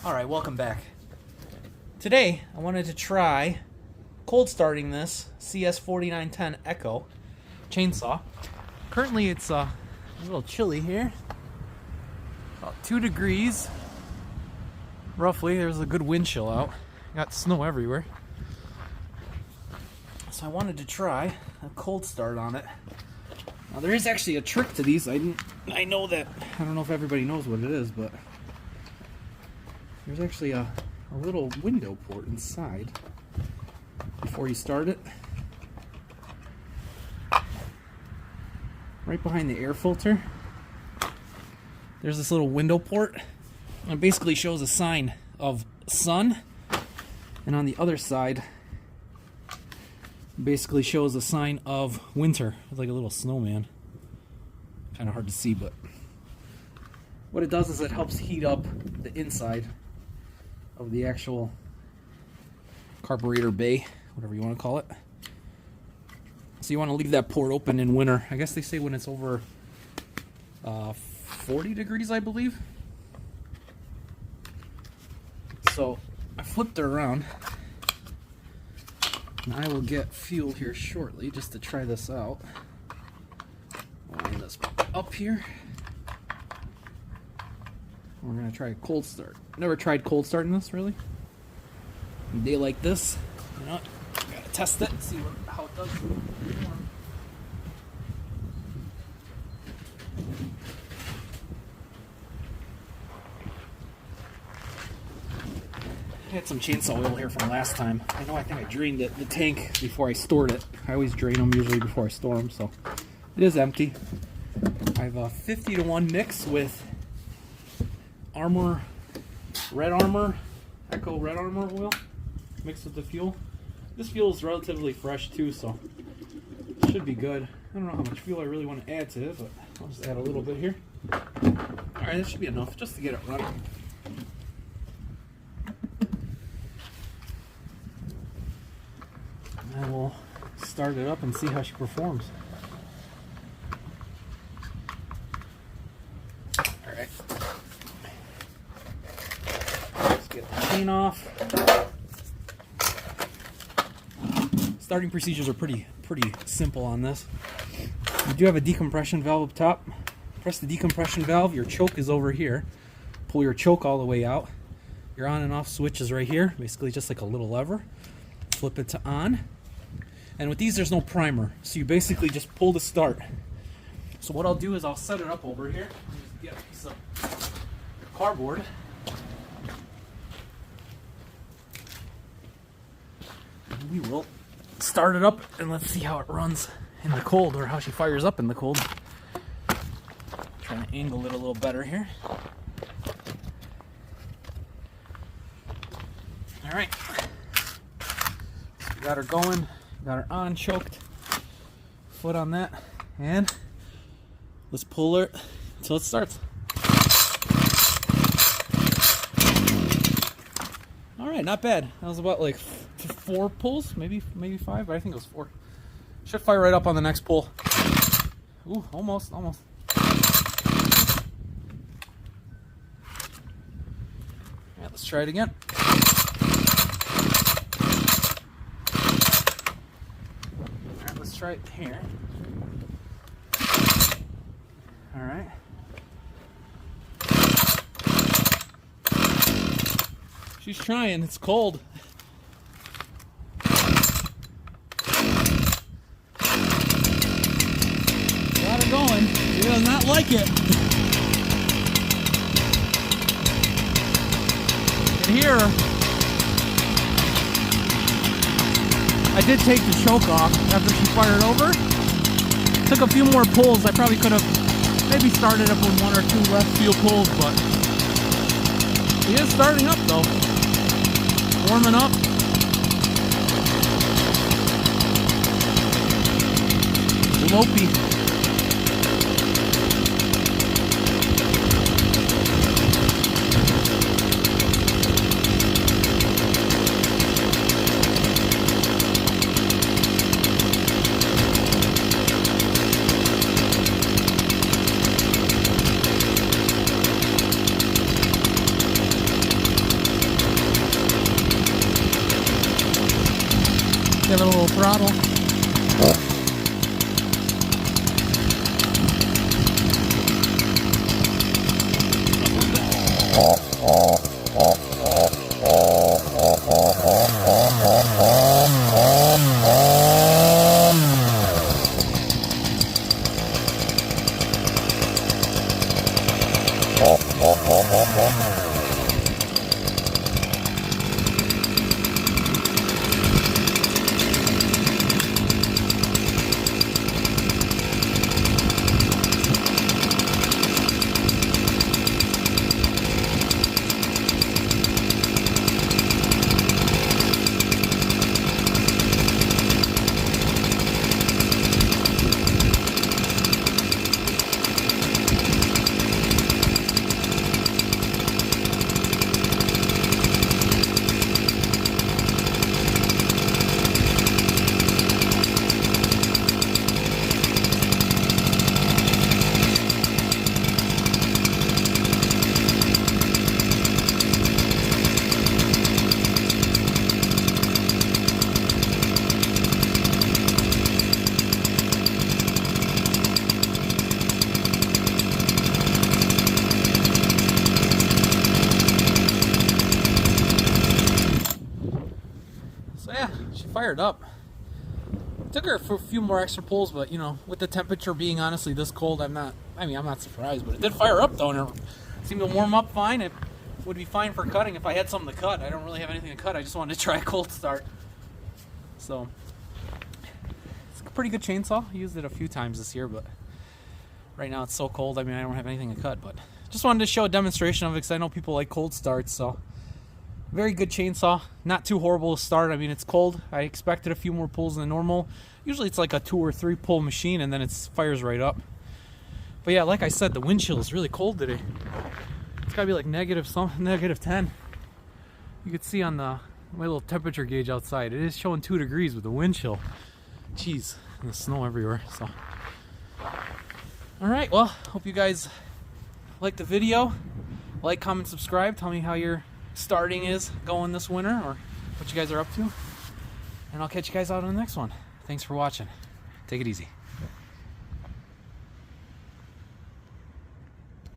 Alright, welcome back. Today, I wanted to try cold starting this CS-4910 Echo chainsaw. Currently it's a little chilly here. About 2 degrees. Roughly, there's a good wind chill out. Got snow everywhere. So I wanted to try a cold start on it. Now there is actually a trick to these. I know that, I don't know if everybody knows what it is, but there's actually a little window port inside before you start it. Right behind the air filter, there's this little window port. And it basically shows a sign of sun. And on the other side, basically shows a sign of winter. It's like a little snowman. Kind of hard to see, but what it does is it helps heat up the inside of the actual carburetor bay, whatever you want to call it. So you want to leave that port open in winter. I guess they say when it's over 40 degrees, I believe. So I flipped it around, and I will get fuel here shortly just to try this out. I'll line this up here. We're going to try a cold start. Never tried cold starting this, really. A day like this, you know, gotta test it and see how it does. I had some chainsaw oil here from last time. I think I drained the tank before I stored it. I always drain them usually before I store them, so it is empty. I have a 50-to-1 mix with Red Armor, Echo Red Armor oil mixed with the fuel. This fuel is relatively fresh too, so it should be good. I don't know how much fuel I really want to add to it, but I'll just add a little bit here. Alright, that should be enough just to get it running. And then we'll start it up and see how she performs. Alright. Let's get the chain off. Starting procedures are pretty simple on this. You do have a decompression valve up top. Press the decompression valve. Your choke is over here. Pull your choke all the way out. Your on and off switch is right here. Basically just like a little lever. Flip it to on. And with these, there's no primer, so you basically just pull to start. So what I'll do is I'll set it up over here. Just get a piece of cardboard. And we will start it up, and let's see how it runs in the cold, or how she fires up in the cold. Trying to angle it a little better here. All right, we got her going. Got her on, choked, foot on that, and let's pull her until it starts. All right, not bad. That was about like 4 pulls, maybe 5, but I think it was 4. Should fire right up on the next pull. Ooh, almost. All right, let's try it again. Try it here. All right. She's trying. It's cold. Got her going. She does not like it. You can hear her. I did take the choke off after she fired over. Took a few more pulls. I probably could have maybe started up with 1 or 2 left few pulls, but she is starting up though. Warming up. Lopey. throttle. So yeah, she fired up. Took her for a few more extra pulls, but you know, with the temperature being honestly this cold, I'm not surprised, but it did fire up though, and it seemed to warm up fine. It would be fine for cutting if I had something to cut. I don't really have anything to cut. I just wanted to try a cold start. So it's a pretty good chainsaw. I used it a few times this year, but right now it's so cold. I mean, I don't have anything to cut, but just wanted to show a demonstration of it because I know people like cold starts. So very good chainsaw, not too horrible to start. I mean, it's cold. I expected a few more pulls than normal. Usually it's like a 2 or 3 pull machine and then it fires right up. But yeah, like I said, the wind chill is really cold today. It's gotta be like -10. You can see on my little temperature gauge outside, it is showing 2 degrees with the wind chill. Jeez, and the snow everywhere. So all right, well, hope you guys like the video. Like, comment, subscribe. Tell me how your starting is going this winter, or what you guys are up to, and I'll catch you guys out on the next one. Thanks for watching. Take it easy.